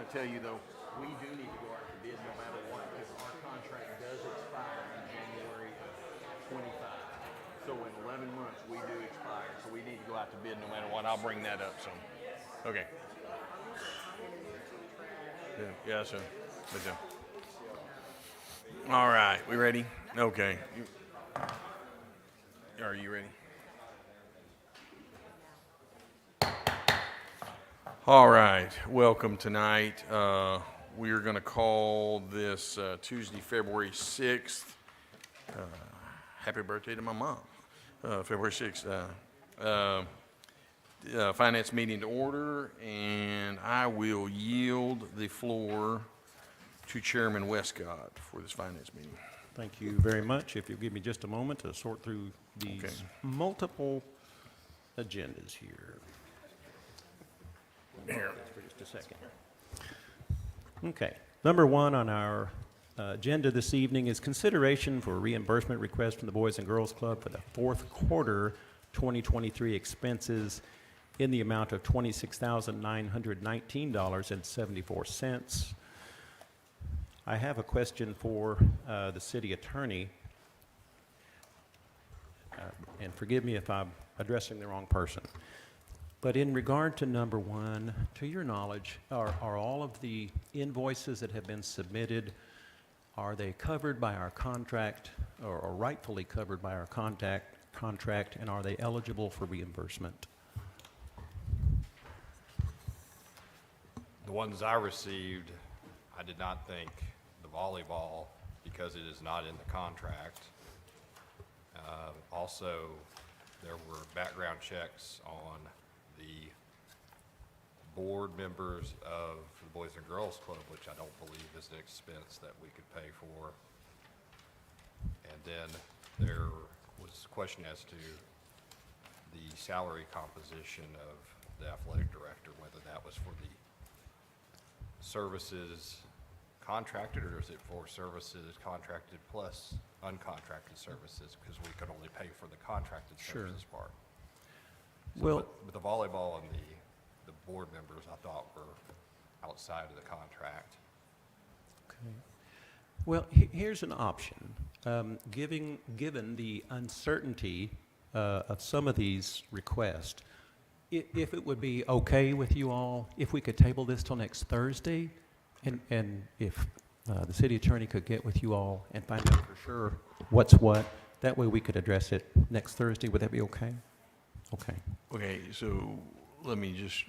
to tell you though, we do need to go out to bid no matter what because our contract does expire in January of 25. So in 11 months we do expire. So we need to go out to bid no matter what. I'll bring that up. So, okay. Yeah, so. All right, we ready? Okay. Are you ready? All right, welcome tonight. We are going to call this Tuesday, February 6th. Happy birthday to my mom. February 6th. Finance meeting to order, and I will yield the floor to Chairman Westcott for this finance meeting. Thank you very much. If you'll give me just a moment to sort through these multiple agendas here. For just a second. Okay. Number one on our agenda this evening is consideration for a reimbursement request from the Boys and Girls Club for the fourth quarter 2023 expenses in the amount of $26,919.74. I have a question for the city attorney, and forgive me if I'm addressing the wrong person. But in regard to number one, to your knowledge, are all of the invoices that have been submitted, are they covered by our contract or rightfully covered by our contract, and are they eligible for reimbursement? The ones I received, I did not think the volleyball, because it is not in the contract. Also, there were background checks on the board members of the Boys and Girls Club, which I don't believe is an expense that we could pay for. And then there was a question as to the salary composition of the athletic director, whether that was for the services contracted or is it for services contracted plus uncontracted services, because we could only pay for the contracted services part. So Well, but the volleyball and the board members I thought were outside of the contract. okay. Well, here's an option. Given the uncertainty of some of these requests, if it would be okay with you all, if we could table this till next Thursday, and if the city attorney could get with you all and find out for sure what's what, that way we could address it next Thursday. Would that be okay? Okay. Okay, so let me just,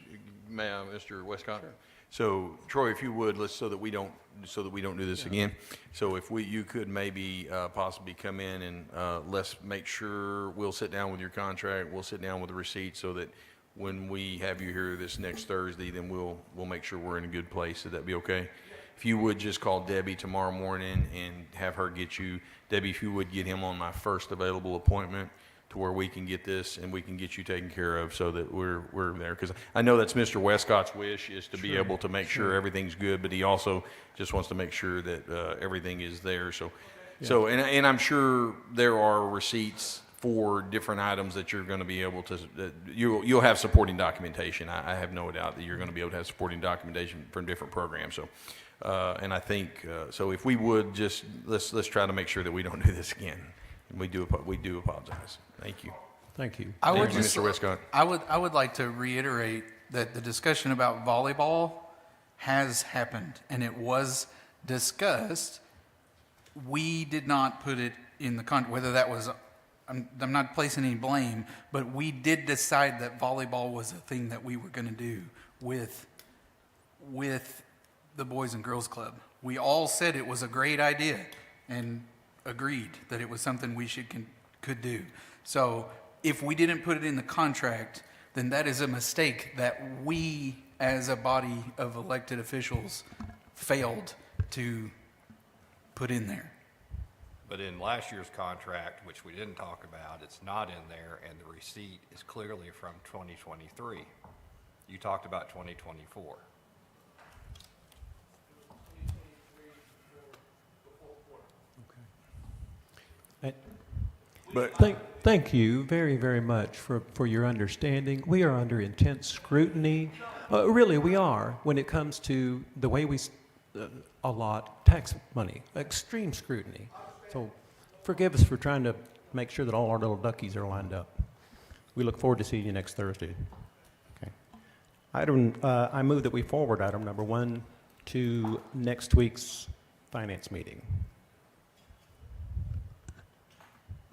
Mr. Westcott? Sure. So Troy, if you would, so that we don't do this again. So if you could maybe possibly come in and let's make sure we'll sit down with your contract, we'll sit down with the receipt so that when we have you here this next Thursday, then we'll make sure we're in a good place. Would that be okay? If you would just call Debbie tomorrow morning and have her get you, Debbie, if you would get him on my first available appointment to where we can get this and we can get you taken care of so that we're there. Because I know that's Mr. Westcott's wish, is to be able to make sure everything's good, but he also just wants to make sure that everything is there. So, and I'm sure there are receipts for different items that you're going to be able to, you'll have supporting documentation. I have no doubt that you're going to be able to have supporting documentation from different programs. So, and I think, so if we would just, let's try to make sure that we don't do this again. And we do apologize. Thank you. Thank you. Thank you, Mr. Westcott. I would like to reiterate that the discussion about volleyball has happened and it was discussed. We did not put it in the contract, whether that was, I'm not placing any blame, but we did decide that volleyball was a thing that we were going to do with the Boys and Girls Club. We all said it was a great idea and agreed that it was something we could do. So if we didn't put it in the contract, then that is a mistake that we as a body of elected officials failed to put in there. But in last year's contract, which we didn't talk about, it's not in there, and the receipt is clearly from 2023. You talked about 2024. But Thank you very, very much for your understanding. We are under intense scrutiny. Really, we are when it comes to the way we allot tax money. Extreme scrutiny. So forgive us for trying to make sure that all our little duckies are lined up. We look forward to seeing you next Thursday. Okay. I move that we forward item number 1 to next week's finance meeting.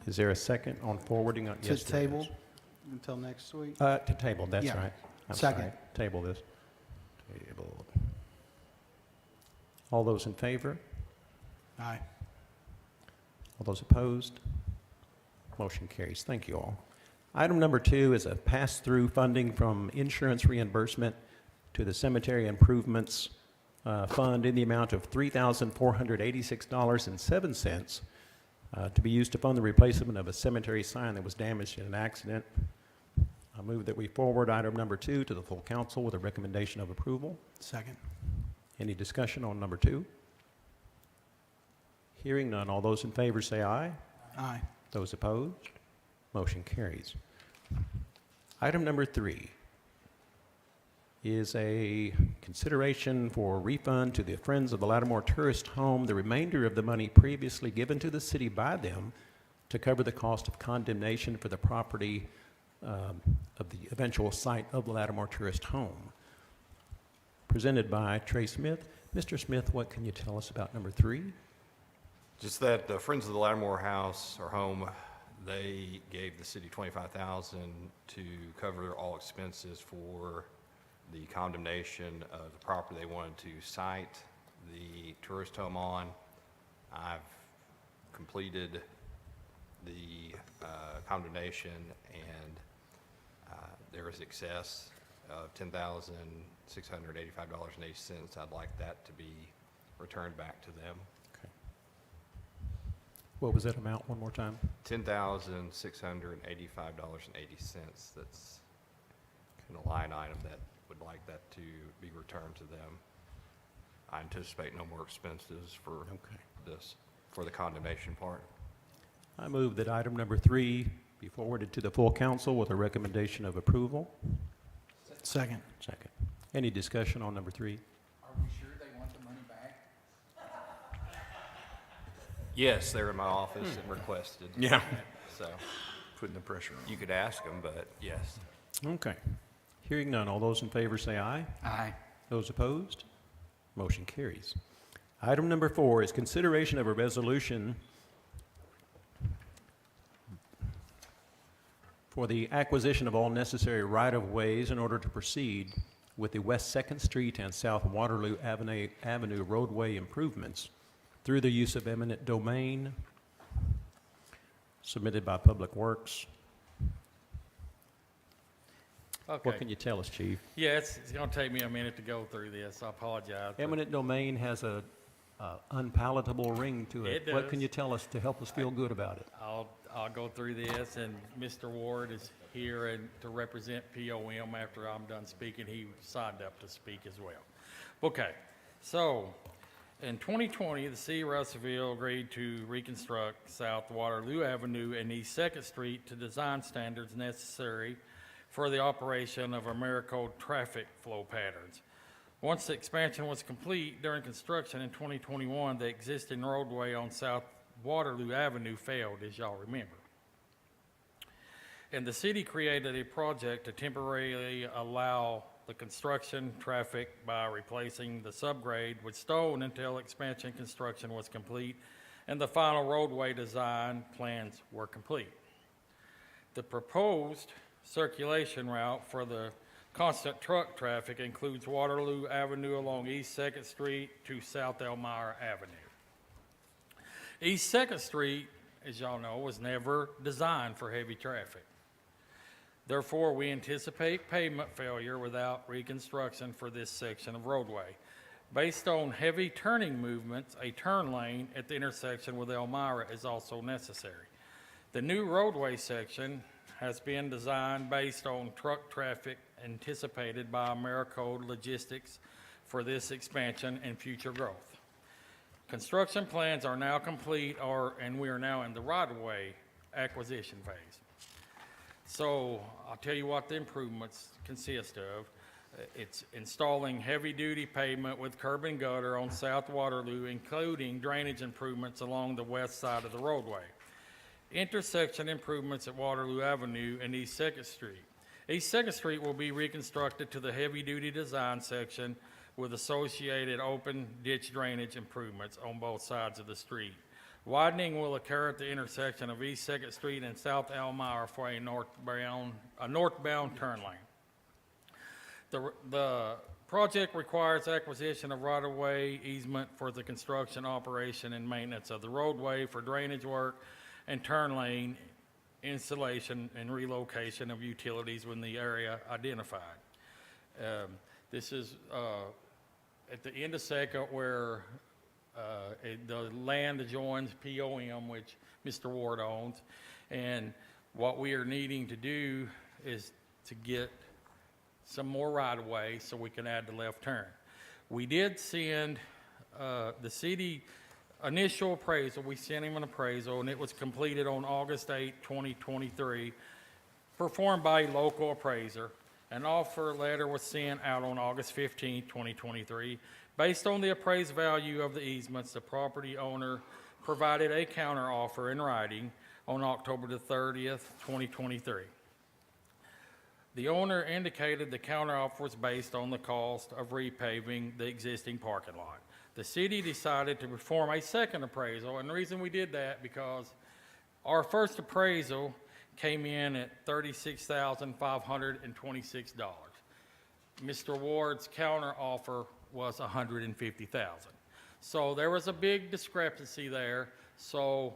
Is there a second on forwarding? To Yes, there table is. until next week? To table, that's Yeah. right. I'm Second. sorry. Table this. Table. All those in favor? Aye. All those opposed? Motion carries. Thank you all. Item number 2 is a pass-through funding from insurance reimbursement to the Cemetery Improvements Fund in the amount of $3,486.07 to be used to fund the replacement of a cemetery sign that was damaged in an accident. I move that we forward item number 2 to the full council with a recommendation of approval. Second. Any discussion on number 2? Hearing none, all those in favor say aye. Aye. Those opposed? Motion carries. Item number 3 is a consideration for refund to the Friends of the Lattimore Tourist Home, the remainder of the money previously given to the city by them to cover the cost of condemnation for the property of the eventual site of the Lattimore Tourist Home. Presented by Trey Smith. Mr. Smith, what can you tell us about number 3? Just that the Friends of the Lattimore House or Home, they gave the city $25,000 to cover all expenses for the condemnation of the property they wanted to site the tourist home on. I've completed the condemnation, and there is excess of $10,685.80. I'd like that to be returned back to them. Okay. What was that amount one more time? $10,685.80. That's in a line item that would like that to be returned to them. I anticipate no more expenses for Okay. this, for the condemnation part. I move that item number 3 be forwarded to the full council with a recommendation of approval. Second. Second. Any discussion on number 3? Are we sure they want the money back? Yes, they're in my office and requested. yeah, So putting the pressure on. you could ask them, but yes. Okay. Hearing none, all those in favor say aye. Aye. Those opposed? Motion carries. Item number 4 is consideration of a resolution for the acquisition of all necessary right-of-ways in order to proceed with the West 2nd Street and South Waterloo Avenue roadway improvements through the use of eminent domain, submitted by Public Works. What Okay. can you tell us, Chief? Yeah, it's going to take me a minute to go through this. I apologize. but Eminent domain has a unpalatable ring to it. It What can does. you tell us to help us feel good about it? I'll go through this, and Mr. Ward is here and to represent POM after I'm done speaking. He signed up to speak as well. Okay, so in 2020, the city of Russellville agreed to reconstruct South Waterloo Avenue and East 2nd Street to design standards necessary for the operation of Americode traffic flow patterns. Once the expansion was complete during construction in 2021, the existing roadway on South Waterloo Avenue failed, as y'all remember. And the city created a project to temporarily allow the construction traffic by replacing the subgrade with stone until expansion construction was complete and the final roadway design plans were complete. The proposed circulation route for the constant truck traffic includes Waterloo Avenue along East 2nd Street to South Elmira Avenue. East 2nd Street, as y'all know, was never designed for heavy traffic. Therefore, we anticipate pavement failure without reconstruction for this section of roadway. Based on heavy turning movements, a turn lane at the intersection with Elmira is also necessary. The new roadway section has been designed based on truck traffic anticipated by Americode Logistics for this expansion and future growth. Construction plans are now complete, and we are now in the right-of-way acquisition phase. So I'll tell you what the improvements consist of. It's installing heavy-duty pavement with curb and gutter on South Waterloo, including drainage improvements along the west side of the roadway. Intersection improvements at Waterloo Avenue and East Second Street. East Second Street will be reconstructed to the heavy-duty design section with associated open ditch drainage improvements on both sides of the street. Widening will occur at the intersection of East Second Street and South Elmira for a northbound turn lane. The project requires acquisition of right-of-way easement for the construction, operation, and maintenance of the roadway for drainage work and turn lane installation and relocation of utilities within the area identified. This is at the end of Second where the land adjoins POM, which Mr. Ward owns. And what we are needing to do is to get some more right-of-way so we can add the left turn. We did send the city initial appraisal. We sent him an appraisal, and it was completed on August 8, 2023, performed by a local appraiser. An offer letter was sent out on August 15, 2023. Based on the appraised value of the easements, the property owner provided a counteroffer in writing on October the 30th, 2023. The owner indicated the counteroffer was based on the cost of repaving the existing parking lot. The city decided to perform a second appraisal, and the reason we did that because our first appraisal came in at $36,526. Mr. Ward's counteroffer was $150,000. So there was a big discrepancy there, so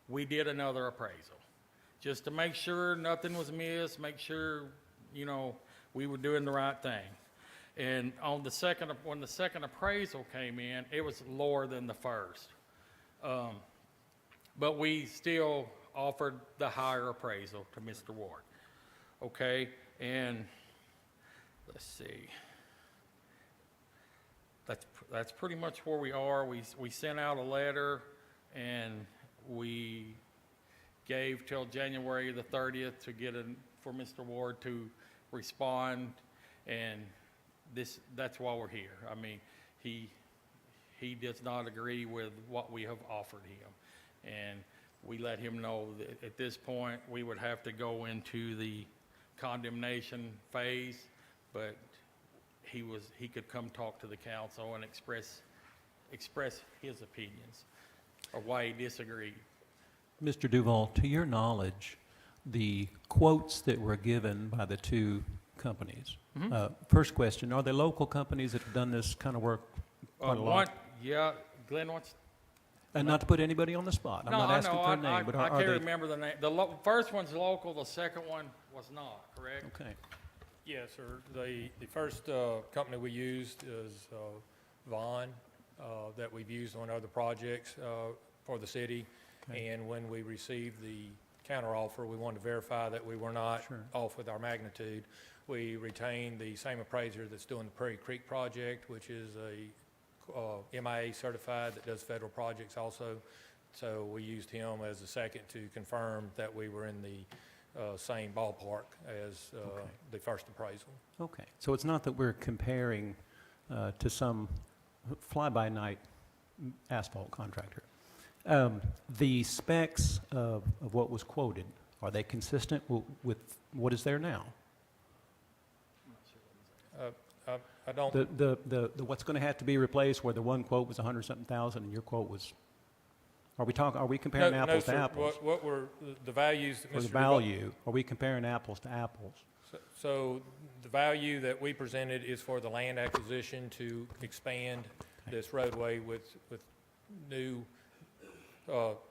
we did another appraisal, just to make sure nothing was missed, make sure, we were doing the right thing. And on when the second appraisal came in, it was lower than the first. But we still offered the higher appraisal to Mr. Ward. Okay, and let's see. That's pretty much where we are. We sent out a letter, and we gave till January the 30th to for Mr. Ward to respond, and that's why we're here. I mean, he does not agree with what we have offered him, and we let him know that at this point we would have to go into the condemnation phase, but he could come talk to the council and express his opinions or why he disagreed. Mr. Duval, to your knowledge, the quotes that were given by the two companies, first question, are they local companies that have done this kind of work quite a lot? Yeah, Glenn wants. And not to put anybody on the spot, I'm not asking for a name, but I are can't they? remember the name. The first one's local, the second one was not, correct? Okay, Yes, sir. The first company we used is Vaughn, that we've used on other projects for the city. Okay. And when we received the counteroffer, we wanted to verify that we were not Sure. off with our magnitude. We retained the same appraiser that's doing the Prairie Creek project, which is a MIA certified that does federal projects also. So we used him as a second to confirm that we were in the same ballpark as the first appraisal. okay. So it's not that we're comparing to some fly-by-night asphalt contractor. The specs of what was quoted, are they consistent with what is there now? I don't. The what's going to have to be replaced, where the one quote was 100-something thousand and your quote was, are we comparing apples to sir. apples? What were the values that Mr. Or the Duval- value, are we comparing apples to apples? So the value that we presented is for the land acquisition to expand this roadway with new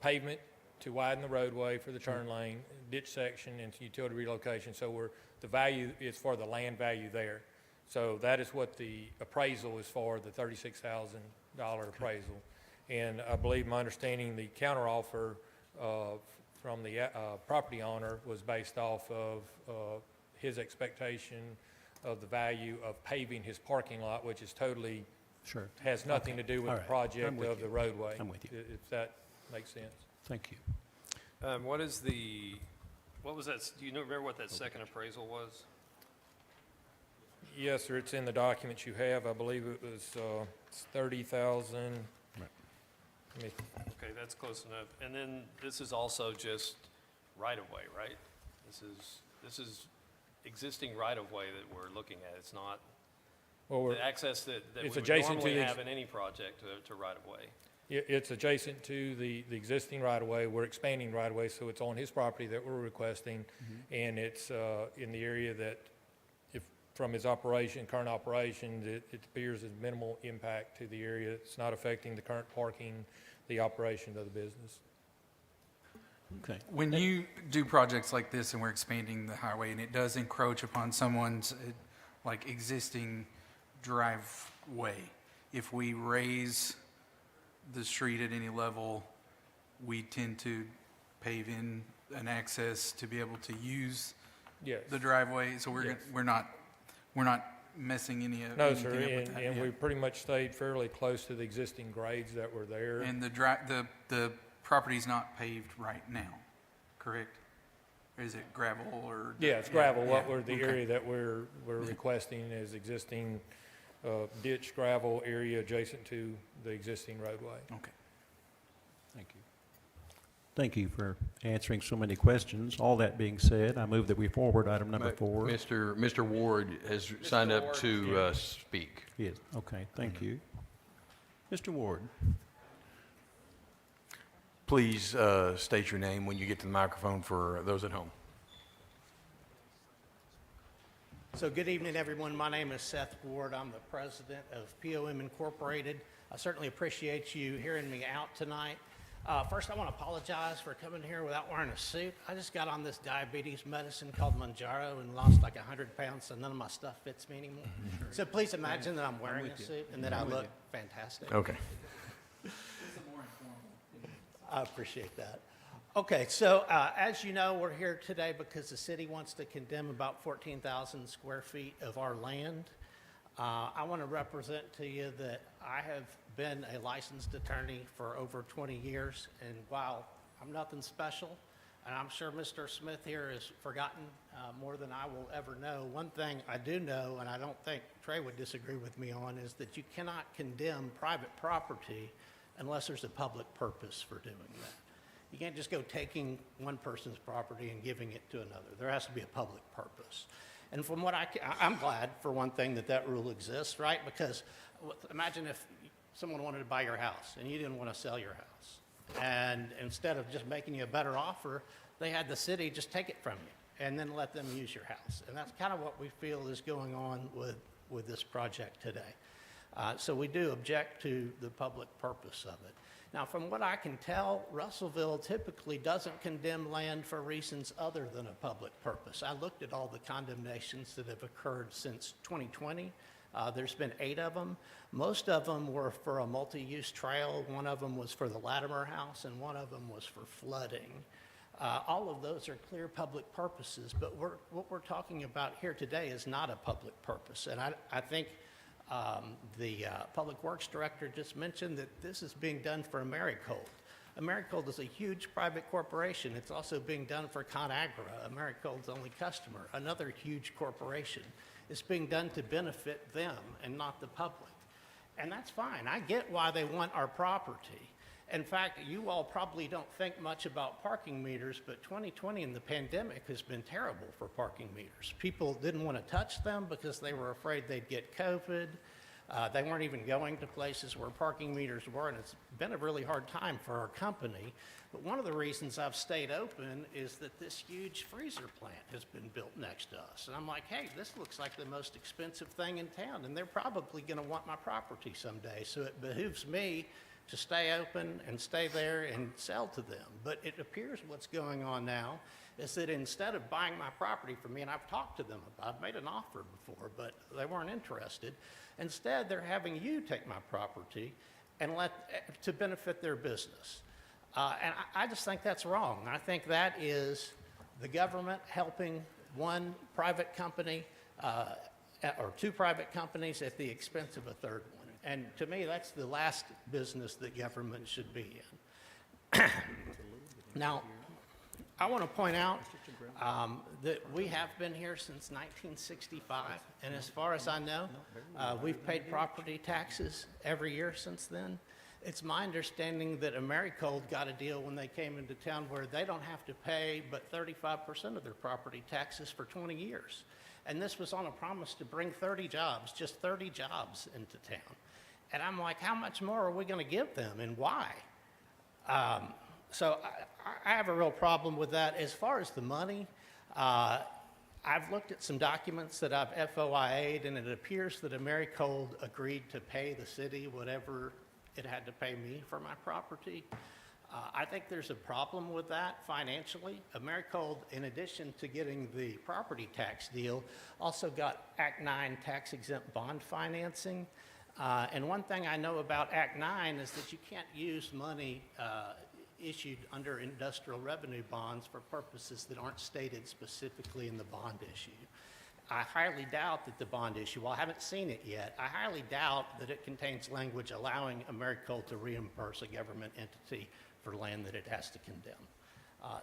pavement to widen the roadway for the turn lane, ditch section, and utility relocation. So the value is for the land value there. So that is what the appraisal is for, the $36,000 appraisal. And I believe my understanding, the counteroffer from the property owner was based off of his expectation of the value of paving his parking lot, which is totally, Sure. has nothing to do with All the right. project I'm with of you. the roadway. I'm with you. If that makes sense. Thank you. What was that, do you remember what that second appraisal was? Yes, sir, it's in the documents you have. I believe it was 30,000. Let me- Okay, that's close enough. And then this is also just right-of-way, right? This is existing right-of-way that we're looking at. It's not Well, the access that we it's would adjacent to normally the- have in any project to right-of-way. It's adjacent to the existing right-of-way. We're expanding right-of-way, so it's on his property that we're requesting. And it's in the area that, if, from his operation, current operation, it appears as minimal impact to the area. It's not affecting the current parking, the operation of the business. Okay. When you do projects like this and we're expanding the highway and it does encroach upon someone's like existing driveway, if we raise the street at any level, we tend to pave in an access to be able to use Yes. the driveway. So Yes. we're not messing No, anything sir, up with that. and yeah. we pretty much stayed fairly close to the existing grades that were there. And the property's not paved right now, correct? Or is it gravel or? Yeah, it's gravel. What yeah, we're, the okay. area that we're requesting is existing ditch gravel area adjacent to the existing roadway. Okay. Thank you. Thank you for answering so many questions. All that being said, I move that we forward item number 4. Mr. Ward has signed up Ward. to speak. Yes, okay, thank you. Mr. Ward? Please state your name when you get to the microphone for those at home. So good evening, everyone. My name is Seth Ward. I'm the president of POM Incorporated. I certainly appreciate you hearing me out tonight. First, I want to apologize for coming here without wearing a suit. I just got on this diabetes medicine called Manjaro and lost like 100 pounds, so none of my stuff fits me anymore. So please imagine that I'm wearing a suit and that I look fantastic. Okay. I appreciate that. Okay, so as you know, we're here today because the city wants to condemn about 14,000 square feet of our land. I want to represent to you that I have been a licensed attorney for over 20 years, and while I'm nothing special, and I'm sure Mr. Smith here has forgotten more than I will ever know, one thing I do know, and I don't think Trey would disagree with me on, is that you cannot condemn private property unless there's a public purpose for doing that. You can't just go taking one person's property and giving it to another. There has to be a public purpose. And from what I'm glad, for one thing, that that rule exists, right? Because imagine if someone wanted to buy your house and you didn't want to sell your house. And instead of just making you a better offer, they had the city just take it from you and then let them use your house. And that's kind of what we feel is going on with this project today. So we do object to the public purpose of it. Now, from what I can tell, Russellville typically doesn't condemn land for reasons other than a public purpose. I looked at all the condemnations that have occurred since 2020. There's been 8 of them. Most of them were for a multi-use trail. One of them was for the Latimer House, and one of them was for flooding. All of those are clear public purposes, but what we're talking about here today is not a public purpose. And I think the Public Works Director just mentioned that this is being done for Americold. Americold is a huge private corporation. It's also being done for ConAgra, Americold's only customer, another huge corporation. It's being done to benefit them and not the public. And that's fine. I get why they want our property. In fact, you all probably don't think much about parking meters, but 2020 and the pandemic has been terrible for parking meters. People didn't want to touch them because they were afraid they'd get COVID. They weren't even going to places where parking meters were, and it's been a really hard time for our company. But one of the reasons I've stayed open is that this huge freezer plant has been built next to us. And I'm like, hey, this looks like the most expensive thing in town, and they're probably going to want my property someday. So it behooves me to stay open and stay there and sell to them. But it appears what's going on now is that instead of buying my property from me, and I've talked to them about, I've made an offer before, but they weren't interested. Instead, they're having you take my property and to benefit their business. And I just think that's wrong. I think that is the government helping one private company or 2 private companies at the expense of a third one. And to me, that's the last business that government should be in. Now, I want to point out that we have been here since 1965, and as far as I know, we've paid property taxes every year since then. It's my understanding that Americold got a deal when they came into town where they don't have to pay but 35% of their property taxes for 20 years. And this was on a promise to bring 30 jobs, just 30 jobs into town. And I'm like, how much more are we going to give them and why? So I have a real problem with that. As far as the money, I've looked at some documents that I've FOIA'd, and it appears that Americold agreed to pay the city whatever it had to pay me for my property. I think there's a problem with that financially. Americold, in addition to getting the property tax deal, also got Act 9 tax-exempt bond financing. And one thing I know about Act 9 is that you can't use money issued under industrial revenue bonds for purposes that aren't stated specifically in the bond issue. I highly doubt that the bond issue, while I haven't seen it yet, I highly doubt that it contains language allowing Americold to reimburse a government entity for land that it has to condemn.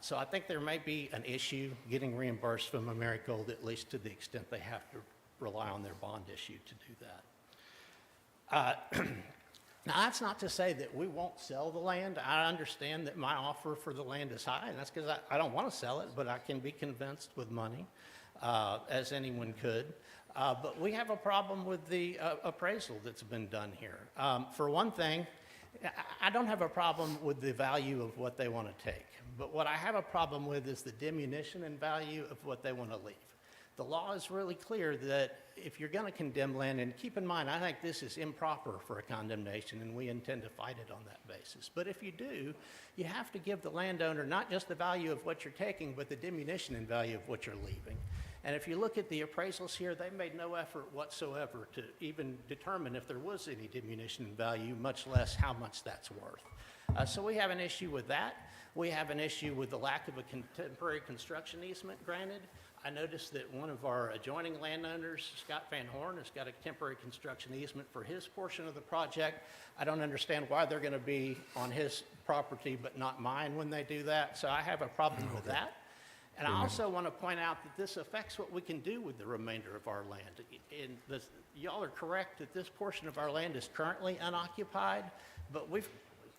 So I think there may be an issue getting reimbursed from Americold, at least to the extent they have to rely on their bond issue to do that. Now, that's not to say that we won't sell the land. I understand that my offer for the land is high, and that's because I don't want to sell it, but I can be convinced with money, as anyone could. But we have a problem with the appraisal that's been done here. For one thing, I don't have a problem with the value of what they want to take, but what I have a problem with is the diminution in value of what they want to leave. The law is really clear that if you're going to condemn land, and keep in mind, I think this is improper for a condemnation, and we intend to fight it on that basis. But if you do, you have to give the landowner not just the value of what you're taking, but the diminution in value of what you're leaving. And if you look at the appraisals here, they made no effort whatsoever to even determine if there was any diminution in value, much less how much that's worth. So we have an issue with that. We have an issue with the lack of a temporary construction easement granted. I noticed that one of our adjoining landowners, Scott Van Horn, has got a temporary construction easement for his portion of the project. I don't understand why they're going to be on his property but not mine when they do that, so I have a problem with that. And I also want to point out that this affects what we can do with the remainder of our land. Y'all are correct that this portion of our land is currently unoccupied, but we've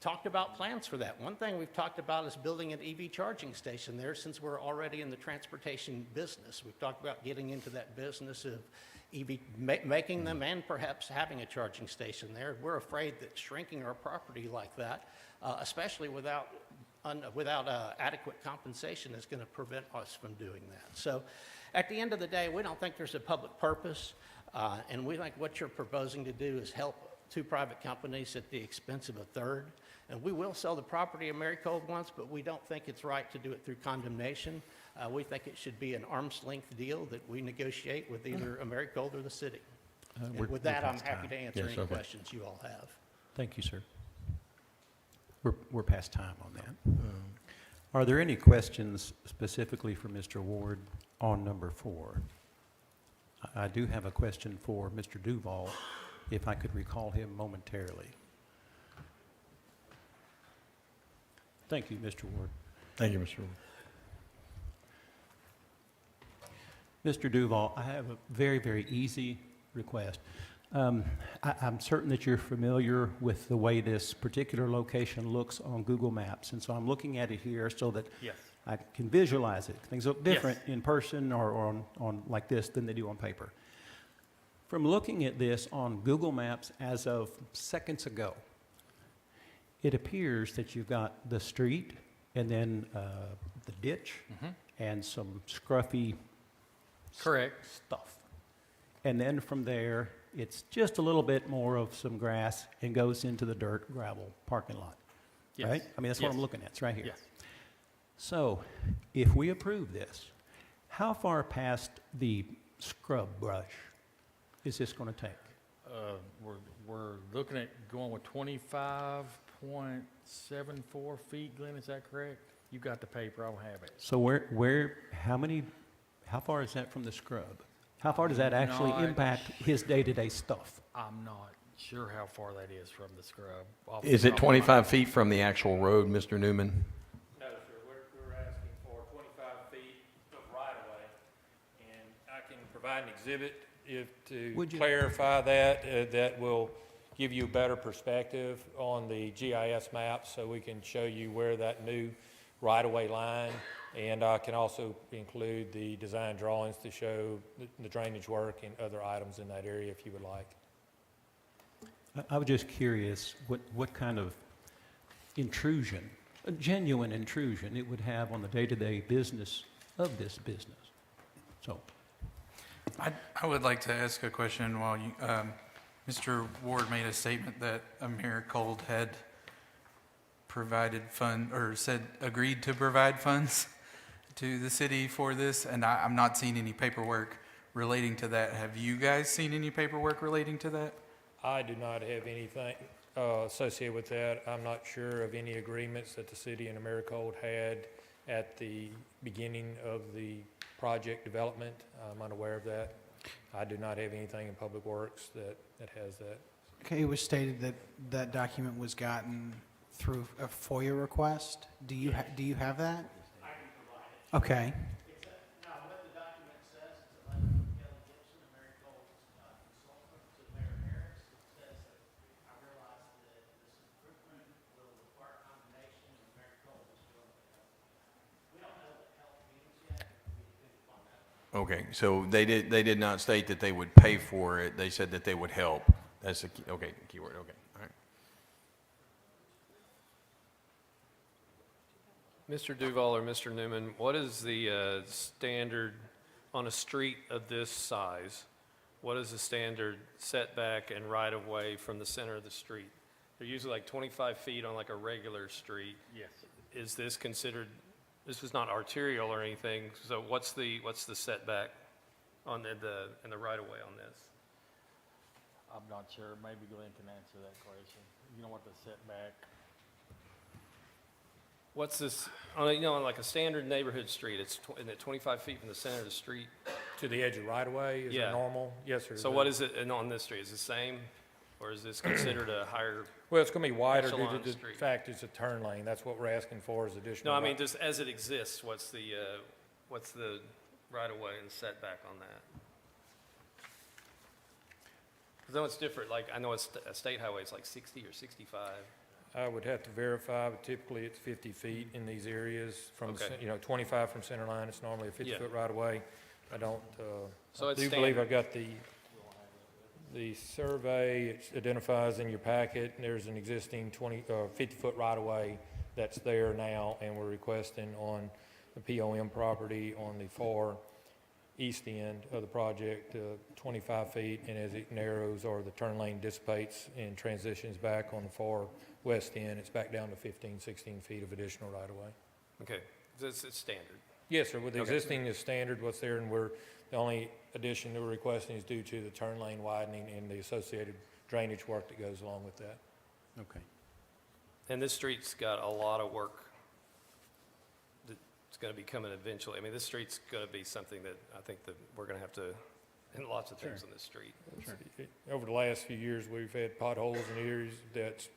talked about plans for that. One thing we've talked about is building an EV charging station there, since we're already in the transportation business. We've talked about getting into that business of EV, making them and perhaps having a charging station there. We're afraid that shrinking our property like that, especially without adequate compensation, is going to prevent us from doing that. So at the end of the day, we don't think there's a public purpose, and we think what you're proposing to do is help two private companies at the expense of a third. And we will sell the property of Americold once, but we don't think it's right to do it through condemnation. We think it should be an arm's length deal that we negotiate with either Americold or the city. And with that, I'm happy to answer any questions you all have. Thank you, sir. We're past time on that. Are there any questions specifically for Mr. Ward on number 4? I do have a question for Mr. Duval, if I could recall him momentarily. Thank you, Mr. Ward. Thank you, Mr. Ward. Mr. Duval, I have a very, very easy request. I'm certain that you're familiar with the way this particular location looks on Google Maps, and so I'm looking at it here so that Yes. I can visualize it. Things look different in person or on like this than they do on paper. From looking at this on Google Maps as of seconds ago, it appears that you've got the street and then the ditch and some scruffy Correct. stuff. And then from there, it's just a little bit more of some grass and goes into the dirt gravel parking lot. Yes. Right? I mean, that's what I'm Yes. looking at. It's right here. Yes. So if we approve this, how far past the scrub brush is this going to take? We're looking at going with 25.74 feet, Glenn, is that correct? You got the paper, I don't have it. So how far is that from the scrub? How far does that actually Not impact his day-to-day stuff? I'm not sure how far that is from the scrub. Is it 25 feet from the actual road, Mr. Newman? No, sir, we're asking for provide an exhibit to Would you- clarify that, that will give you a better perspective on the GIS map, so we can show you where that new right-of-way line, and I can also include the design drawings to show the drainage work and other items in that area if you would like. I was just curious what kind of intrusion, a genuine intrusion, it would have on the day-to-day business of this business. So, I would like to ask a question while you, Mr. Ward made a statement that Americold had provided or said, agreed to provide funds to the city for this, and I'm not seeing any paperwork relating to that. Have you guys seen any paperwork relating to that? I do not have anything associated with that. I'm not sure of any agreements that the city and Americold had at the beginning of the project development. I'm unaware of that. I do not have anything in Public Works that has that. Okay, it was stated that that document was gotten through a FOIA request. Do you have that? I can provide it. Okay. Now, what the document says is a letter from Kelly Gibson, Americold's consultant to Mayor Harris. It says that I realize that this improvement will require condemnation and Americold is willing to help. We don't know what help means yet, and we depend upon that. Okay, so they did not state that they would pay for it, they said that they would help. That's the key, okay, keyword, okay, all right. Mr. Duval or Mr. Newman, what is the standard on a street of this size? What is the standard setback and right-of-way from the center of the street? They're usually like 25 feet on like a regular street. Yes. Is this considered, this is not arterial or anything, so what's the setback on the right-of-way on this? I'm not sure. Maybe Glenn can answer that question. You know what the setback? What's this, on like a standard neighborhood street, isn't it 25 feet from the center of the street? To the edge of right-of-way, is Yeah. it normal? Yes, sir. So what is it, and on this street, is it the same, or is this considered a higher? Well, it's going to be wider due Echelon to the street. fact it's a turn lane. That's what we're asking for is additional. No, I mean, just as it exists, what's the right-of-way and setback on that? Because I know it's different, like, I know it's a state highway, it's like 60 or 65. I would have to verify, but typically it's 50 feet in these areas from, Okay. 25 from center line. It's normally a 50-foot right-of-way. I don't, So I it's do believe standard. I've got the survey. It identifies in your packet, there's an existing 50-foot right-of-way that's there now, and we're requesting on the POM property on the far east end of the project, 25 feet, and as it narrows or the turn lane dissipates and transitions back on the far west end, it's back down to 15, 16 feet of additional right-of-way. Okay, it's standard. Yes, sir, with the Okay. existing is standard what's there, and the only addition that we're requesting is due to the turn lane widening and the associated drainage work that goes along with that. okay. And this street's got a lot of work that's going to be coming eventually. I mean, this street's going to be something that I think that we're going to have to, and lots of things on this street. Over the last few years, we've had potholes in areas that's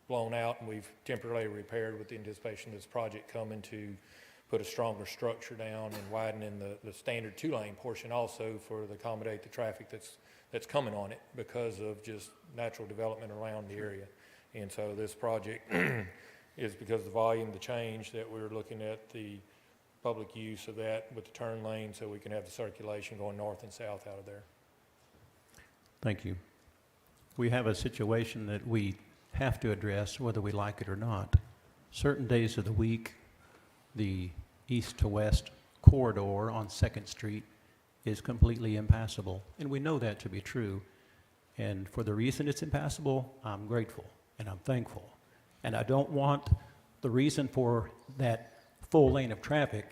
blown out, and we've temporarily repaired with the anticipation of this project coming to put a stronger structure down and widening the standard two-lane portion also to accommodate the traffic that's coming on it because of just natural development around the area. And so this project is because of the volume, the change, that we're looking at the public use of that with the turn lane so we can have the circulation going north and south out of there. Thank you. We have a situation that we have to address whether we like it or not. Certain days of the week, the east to west corridor on 2nd Street is completely impassable, and we know that to be true. And for the reason it's impassable, I'm grateful and I'm thankful. And I don't want the reason for that full lane of traffic,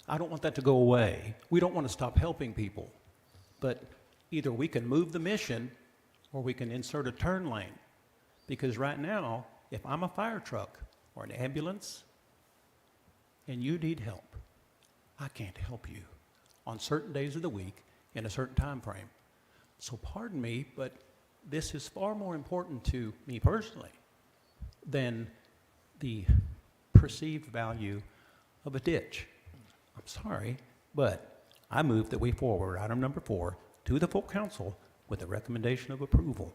I don't want that to go away. We don't want to stop helping people. But either we can move the mission or we can insert a turn lane. Because right now, if I'm a fire truck or an ambulance and you need help, I can't help you on certain days of the week in a certain time frame. So pardon me, but this is far more important to me personally than the perceived value of a ditch. I'm sorry, but I move that we forward item number 4 to the full council with a recommendation of approval.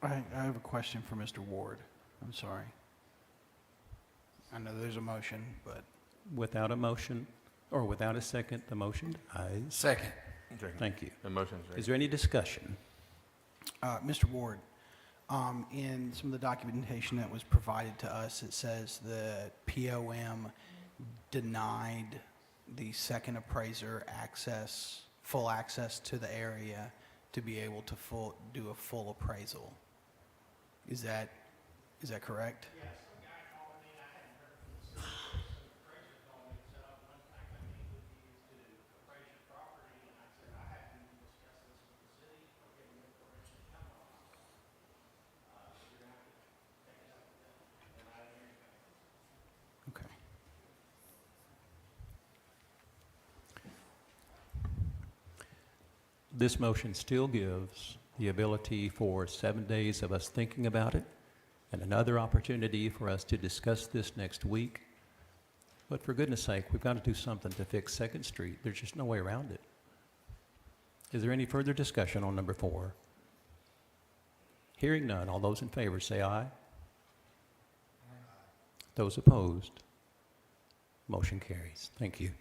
I have a question for Mr. Ward. I'm sorry. I know there's a motion, but Without a motion, or without a second, the motion dies. Second. Thank you. The motion's Is there any discussion? Mr. Ward, in some of the documentation that was provided to us, it says the POM denied the second appraiser full access to the area to be able to do a full appraisal. Is that correct? Yes, the guy called me, I hadn't heard from the city, so the appraiser called me and said, one time I meet with you to appraise your property, and I said, I haven't even discussed this with the city, or given them permission to come on. So you're gonna have to take it up with them, and I didn't hear anything. Okay. This motion still gives the ability for 7 days of us thinking about it and another opportunity for us to discuss this next week. But for goodness sake, we've got to do something to fix 2nd Street. There's just no way around it. Is there any further discussion on number 4? Hearing none, all those in favor say aye. Those opposed, motion carries. Thank you.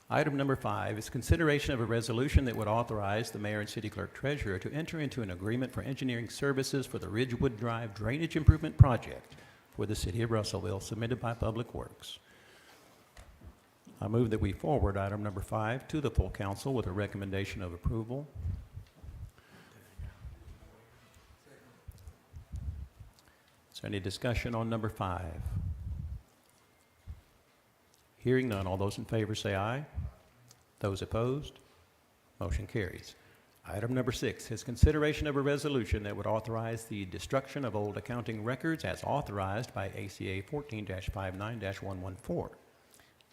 Item number 5 is consideration of a resolution that would authorize the mayor and city clerk treasurer to enter into an agreement for engineering services for the Ridgewood Drive Drainage Improvement Project for the city of Russellville, submitted by Public Works. I move that we forward item number 5 to the full council with a recommendation of approval. Is there any discussion on number 5? Hearing none, all those in favor say aye. Those opposed, motion carries. Item number 6 is consideration of a resolution that would authorize the destruction of old accounting records as authorized by ACA 14-59-114.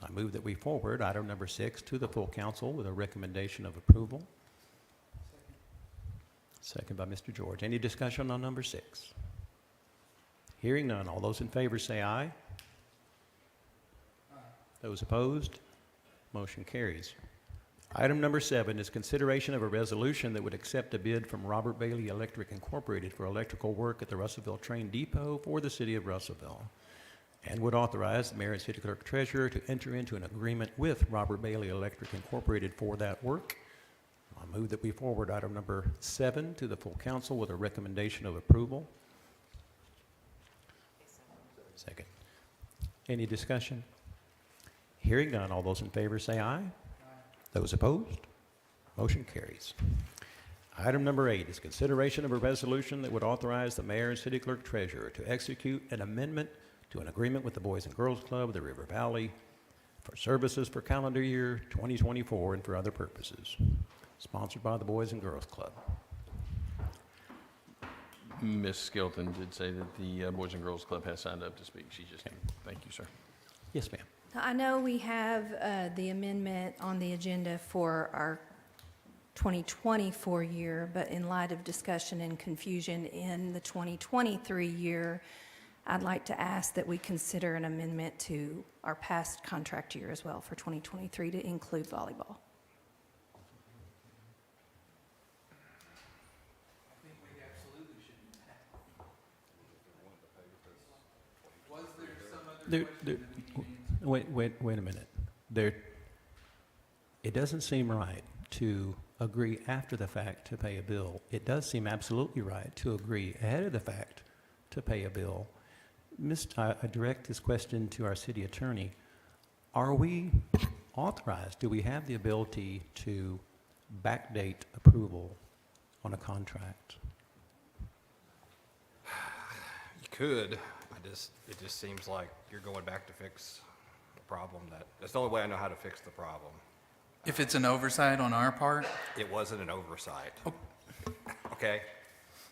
I move that we forward item number 6 to the full council with a recommendation of approval. Second by Mr. George. Any discussion on number 6? Hearing none, all those in favor say aye. Those opposed, motion carries. Item number 7 is consideration of a resolution that would accept a bid from Robert Bailey Electric Incorporated for electrical work at the Russellville Train Depot for the city of Russellville, and would authorize the mayor and city clerk treasurer to enter into an agreement with Robert Bailey Electric Incorporated for that work. I move that we forward item number 7 to the full council with a recommendation of approval. Second. Any discussion? Hearing none, all those in favor say aye. Those opposed, motion carries. Item number 8 is consideration of a resolution that would authorize the mayor and city clerk treasurer to execute an amendment to an agreement with the Boys and Girls Club of the River Valley for services for calendar year 2024 and for other purposes. Sponsored by the Boys and Girls Club. Ms. Skelton did say that the Boys and Girls Club has signed up to speak. She just came. Thank you, sir. Yes, ma'am. I know we have the amendment on the agenda for our 2024 year, but in light of discussion and confusion in the 2023 year, I'd like to ask that we consider an amendment to our past contract year as well for 2023 to include volleyball. Wait a minute. It doesn't seem right to agree after the fact to pay a bill. It does seem absolutely right to agree ahead of the fact to pay a bill. I direct this question to our city attorney. Are we authorized? Do we have the ability to backdate approval on a contract? You could. It just seems like you're going back to fix a problem that's the only way I know how to fix the problem. If it's an oversight on our part, It wasn't an oversight. Okay?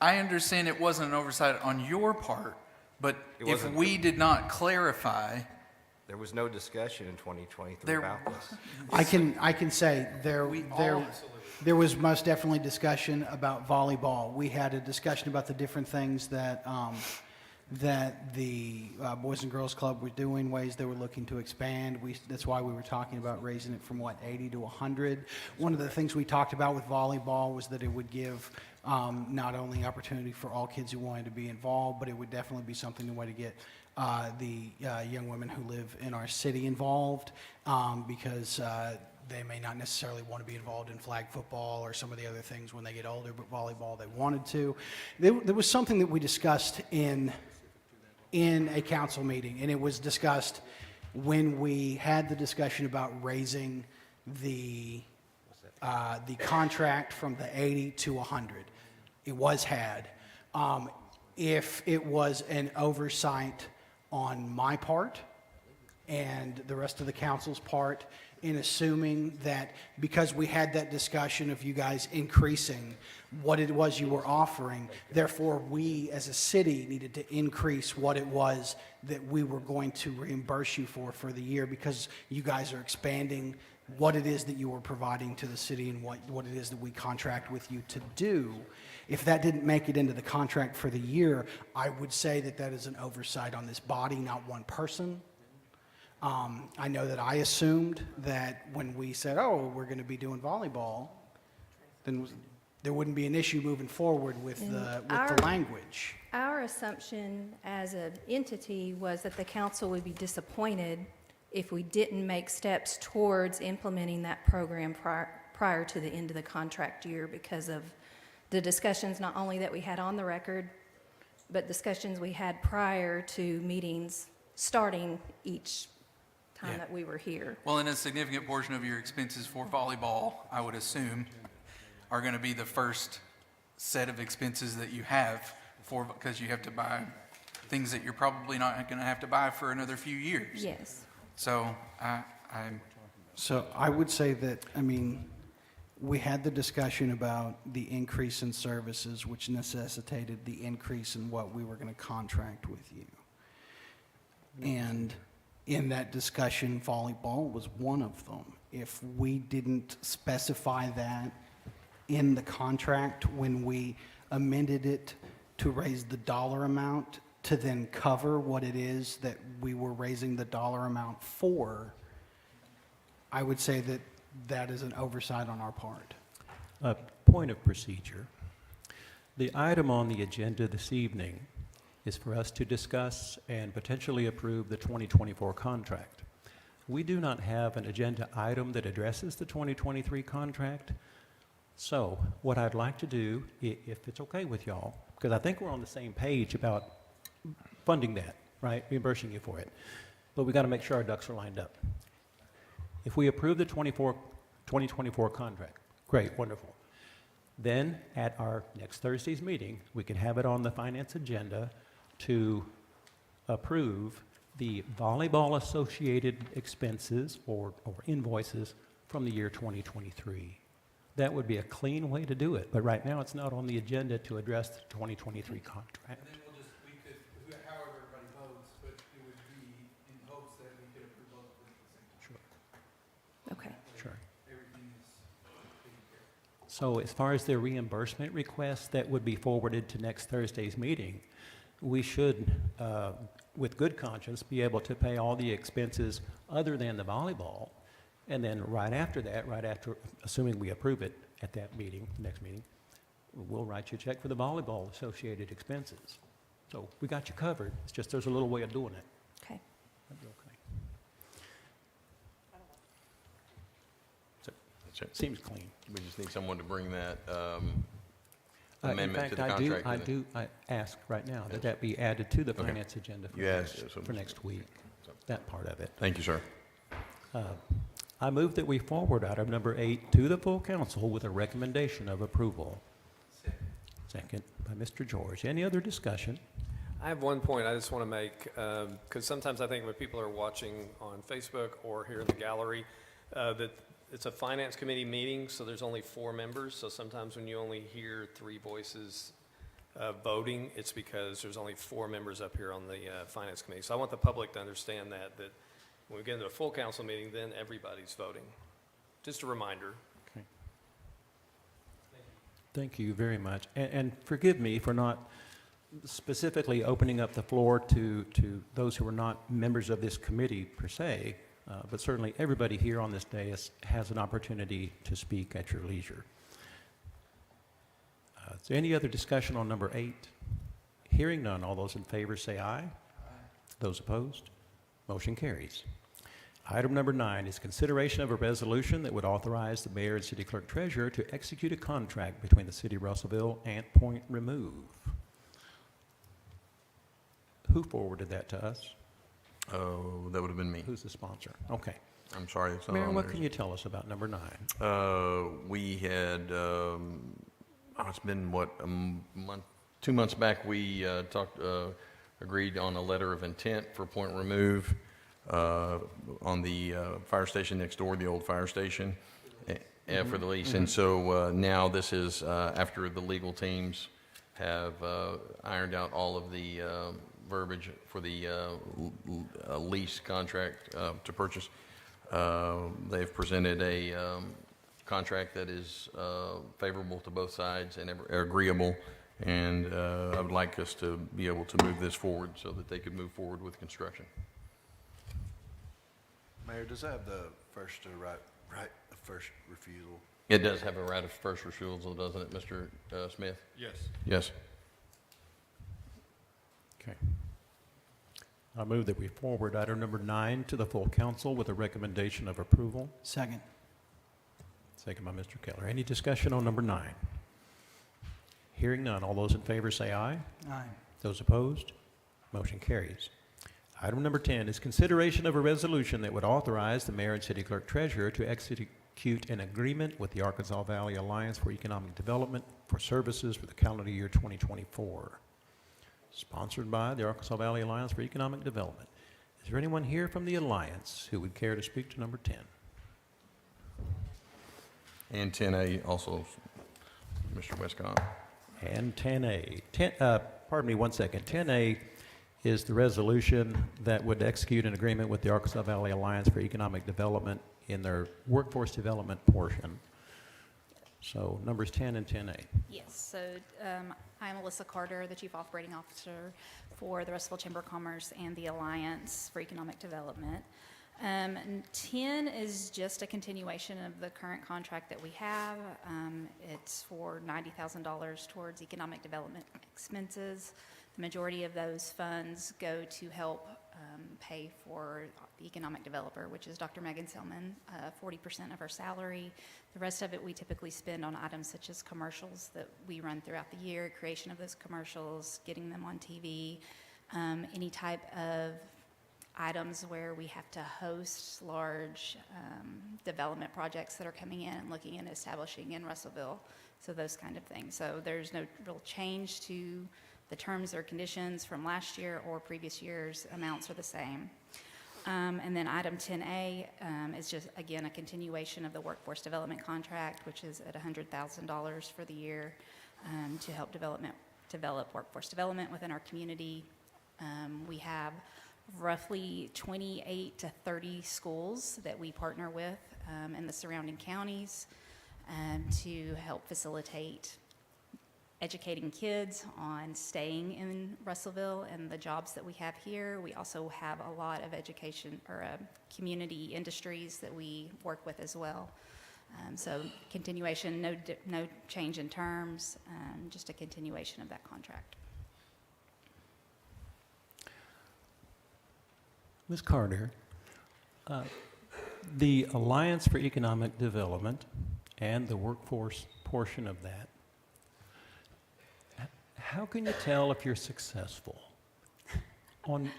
I understand it wasn't an oversight on your part, but It if wasn't. we did not clarify, There was no discussion in 2023 There- about this. I can say there was most definitely discussion about volleyball. We had a discussion about the different things that that the Boys and Girls Club were doing, ways they were looking to expand. That's why we were talking about raising it from, 80 to 100. One of the things we talked about with volleyball was that it would give not only opportunity for all kids who wanted to be involved, but it would definitely be something, a way to get the young women who live in our city involved, because they may not necessarily want to be involved in flag football or some of the other things when they get older, but volleyball they wanted to. There was something that we discussed in a council meeting, and it was discussed when we had the discussion about raising the contract from the 80 to 100. It was had. If it was an oversight on my part and the rest of the council's part in assuming that because we had that discussion of you guys increasing what it was you were offering, therefore we as a city needed to increase what it was that we were going to reimburse you for the year, because you guys are expanding what it is that you were providing to the city and what it is that we contract with you to do. If that didn't make it into the contract for the year, I would say that that is an oversight on this body, not one person. I know that I assumed that when we said, oh, we're going to be doing volleyball, then there wouldn't be an issue moving forward with the language. Our assumption as an entity was that the council would be disappointed if we didn't make steps towards implementing that program prior to the end of the contract year, because of the discussions not only that we had on the record, but discussions we had prior to meetings starting each time that we were here. Well, and a significant portion of your expenses for volleyball, I would assume, are going to be the first set of expenses that you have for, because you have to buy things that you're probably not going to have to buy for another few years. Yes. So So I would say that, we had the discussion about the increase in services, which necessitated the increase in what we were going to contract with you. And in that discussion, volleyball was one of them. If we didn't specify that in the contract when we amended it to raise the dollar amount to then cover what it is that we were raising the dollar amount for, I would say that that is an oversight on our part. Point of procedure. The item on the agenda this evening is for us to discuss and potentially approve the 2024 contract. We do not have an agenda item that addresses the 2023 contract. So what I'd like to do, if it's okay with y'all, because I think we're on the same page about funding that, right, reimbursing you for it, but we got to make sure our ducks are lined up. If we approve the 2024 contract, great, wonderful. Then at our next Thursday's meeting, we can have it on the finance agenda to approve the volleyball associated expenses or invoices from the year 2023. That would be a clean way to do it, but right now it's not on the agenda to address the 2023 contract. And then we could, however everybody votes, but it would be in hopes that we could approve both of them at the same time. Okay. Sure. Everything is taken care of. So as far as the reimbursement request that would be forwarded to next Thursday's meeting, we should, with good conscience, be able to pay all the expenses other than the volleyball. And then right after that, assuming we approve it at that meeting, next meeting, we'll write you a check for the volleyball associated expenses. So we got you covered. It's just there's a little way of doing it. Okay. That'd be okay. So, That's it. seems clean. We just need someone to bring that In amendment to fact, the contract. I ask right now that that be added to the Okay. finance agenda You asked, so- for next week, that part of it. Thank you, sir. I move that we forward item number 8 to the full council with a recommendation of approval. Second by Mr. George. Any other discussion? I have one point I just want to make, because sometimes I think when people are watching on Facebook or here in the gallery, that it's a finance committee meeting, so there's only 4 members. So sometimes when you only hear 3 voices voting, it's because there's only 4 members up here on the finance committee. So I want the public to understand that when we get into a full council meeting, then everybody's voting. Just a reminder. Okay. Thank you very much. And forgive me for not specifically opening up the floor to those who are not members of this committee per se, but certainly everybody here on this dais has an opportunity to speak at your leisure. Is there any other discussion on number 8? Hearing none, all those in favor say aye. Those opposed? Motion carries. Item number 9 is consideration of a resolution that would authorize the mayor and city clerk treasurer to execute a contract between the city of Russellville and Point Remove. Who forwarded that to us? Oh, that would have been me. Who's the sponsor? Okay. I'm sorry. It's not Mayor, on what there. can you tell us about number 9? We had, it's been what, a month, 2 months back, we agreed on a letter of intent for Point Remove on the fire station next door, the old fire station, for the lease. And so now this is after the legal teams have ironed out all of the verbiage for the lease contract to purchase. They've presented a contract that is favorable to both sides and agreeable, and I would like us to be able to move this forward so that they could move forward with construction. Mayor, does that have the first first refusal? It does have a right of first refusal, doesn't it, Mr. Smith? Yes. Yes. Okay. I move that we forward item number 9 to the full council with a recommendation of approval. Second. Second by Mr. Keller. Any discussion on number 9? Hearing none, all those in favor say aye. Aye. Those opposed? Motion carries. Item number 10 is consideration of a resolution that would authorize the mayor and city clerk treasurer to execute an agreement with the Arkansas Valley Alliance for Economic Development for services for the calendar year 2024. Sponsored by the Arkansas Valley Alliance for Economic Development. Is there anyone here from the Alliance who would care to speak to number 10? And 10A also, Mr. Westcott. And 10A. Pardon me one second. 10A is the resolution that would execute an agreement with the Arkansas Valley Alliance for Economic Development in their workforce development portion. So numbers 10 and 10A. Yes, so I'm Alyssa Carter, the Chief Operating Officer for the Russellville Chamber of Commerce and the Alliance for Economic Development. 10 is just a continuation of the current contract that we have. It's for $90,000 towards economic development expenses. The majority of those funds go to help pay for the economic developer, which is Dr. Megan Selman, 40% of her salary. The rest of it we typically spend on items such as commercials that we run throughout the year, creation of those commercials, getting them on TV, any type of items where we have to host large development projects that are coming in and looking and establishing in Russellville, so those kind of things. So there's no real change to the terms or conditions from last year or previous years. Amounts are the same. And then item 10A is just, again, a continuation of the workforce development contract, which is at $100,000 for the year to help develop workforce development within our community. We have roughly 28 to 30 schools that we partner with in the surrounding counties to help facilitate educating kids on staying in Russellville and the jobs that we have here. We also have a lot of education or community industries that we work with as well. So continuation, no change in terms, just a continuation of that contract. Ms. Carter, the Alliance for Economic Development and the workforce portion of that, how can you tell if you're successful? On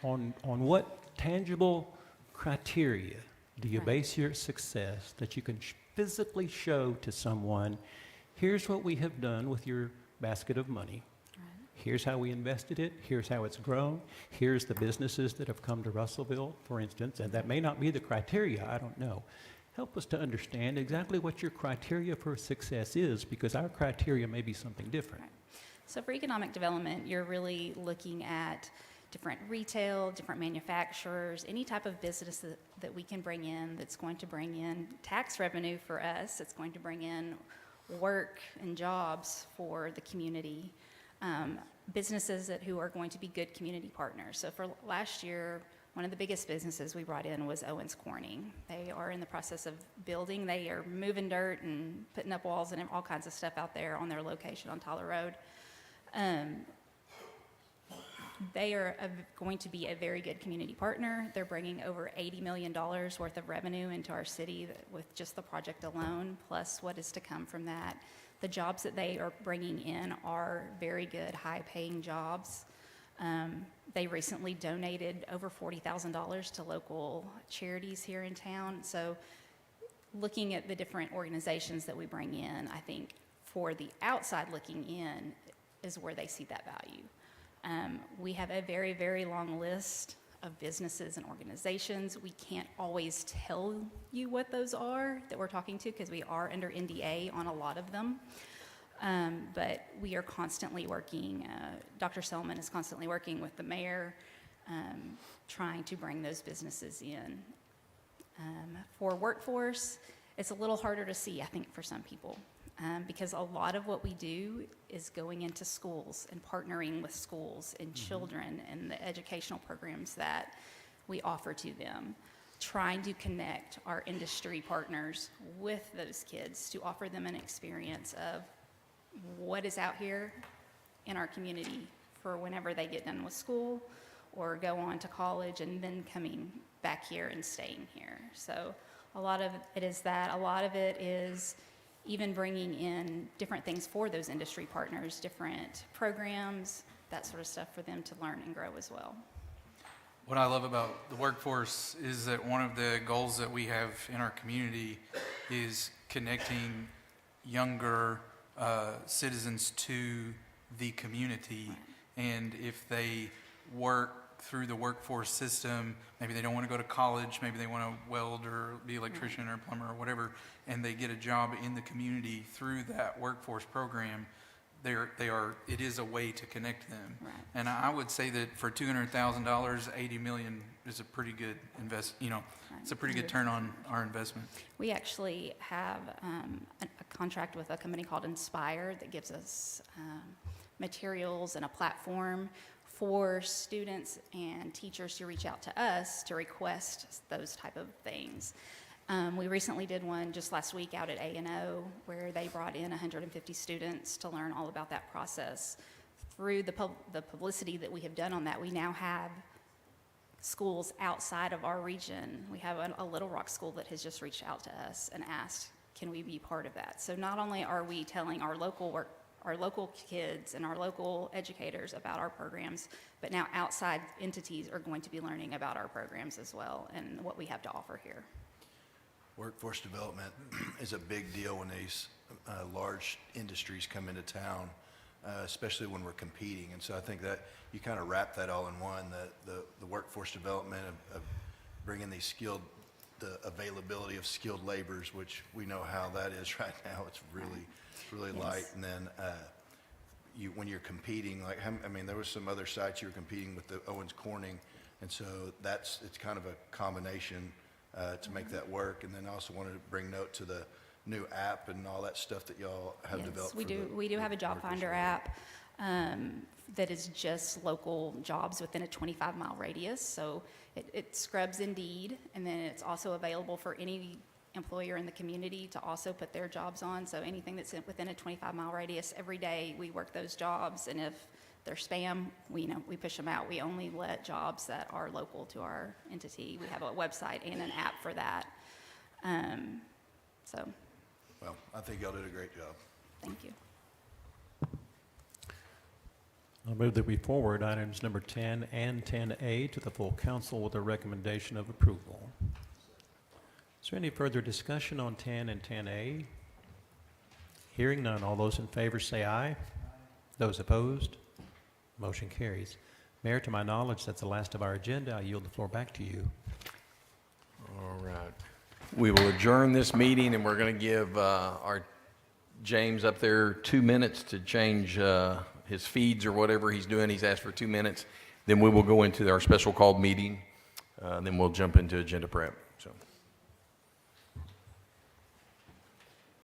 what tangible criteria do you base your success that you can physically show to someone, here's what we have done with your basket of money. Here's how we invested it. Here's how it's grown. Here's the businesses that have come to Russellville, for instance, and that may not be the criteria, I don't know. Help us to understand exactly what your criteria for success is, because our criteria may be something different. Right. So for economic development, you're really looking at different retail, different manufacturers, any type of business that we can bring in that's going to bring in tax revenue for us, it's going to bring in work and jobs for the community. businesses who are going to be good community partners. So for last year, one of the biggest businesses we brought in was Owens Corning. They are in the process of building. They are moving dirt and putting up walls and all kinds of stuff out there on their location on Tyler Road. They are going to be a very good community partner. They're bringing over $80 million worth of revenue into our city with just the project alone, plus what is to come from that. The jobs that they are bringing in are very good, high-paying jobs. They recently donated over $40,000 to local charities here in town. So looking at the different organizations that we bring in, I think for the outside looking in is where they see that value. We have a very, very long list of businesses and organizations. We can't always tell you what those are that we're talking to because we are under NDA on a lot of them. But we are constantly working, Dr. Selman is constantly working with the mayor, trying to bring those businesses in. For workforce, it's a little harder to see, I think, for some people. Because a lot of what we do is going into schools and partnering with schools and children and the educational programs that we offer to them, trying to connect our industry partners with those kids to offer them an experience of what is out here in our community for whenever they get done with school or go on to college and then coming back here and staying here. So a lot of it is that. A lot of it is even bringing in different things for those industry partners, different programs, that sort of stuff for them to learn and grow as well. What I love about the workforce is that one of the goals that we have in our community is connecting younger citizens to the community. And if they work through the workforce system, maybe they don't want to go to college, maybe they want to weld or be electrician or plumber or whatever, and they get a job in the community through that workforce program, it is a way to connect them. Right. And I would say that for $200,000, $80 million is a pretty good it's a pretty good turn on our investment. We actually have a contract with a company called Inspire that gives us materials and a platform for students and teachers to reach out to us to request those type of things. We recently did one just last week out at A&O where they brought in 150 students to learn all about that process. Through the publicity that we have done on that, we now have schools outside of our region. We have a Little Rock school that has just reached out to us and asked, can we be part of that? So not only are we telling our local kids and our local educators about our programs, but now outside entities are going to be learning about our programs as well and what we have to offer here. Workforce development is a big deal when these large industries come into town, especially when we're competing. And so I think that you kind of wrap that all in one, the workforce development of bringing these the availability of skilled laborers, which we know how that is right now. It's really light. And then when you're competing, there was some other sites you were competing with the Owens Corning, and so it's kind of a combination to make that work. And then I also wanted to bring note to the new app and all that stuff that y'all have developed. We do have a job finder app that is just local jobs within a 25-mile radius. So it scrubs Indeed, and then it's also available for any employer in the community to also put their jobs on. So anything that's within a 25-mile radius, every day we work those jobs, and if they're spam, we push them out. We only let jobs that are local to our entity. We have a website and an app for that. Well, I think y'all did a great job. Thank you. I'll move that we forward items number 10 and 10A to the full council with a recommendation of approval. Is there any further discussion on 10 and 10A? Hearing none, all those in favor say aye. Those opposed? Motion carries. Mayor, to my knowledge, that's the last of our agenda. I yield the floor back to you. All right. We will adjourn this meeting, and we're going to give our James up there 2 minutes to change his feeds or whatever he's doing. He's asked for 2 minutes. Then we will go into our special called meeting. Then we'll jump into agenda prep.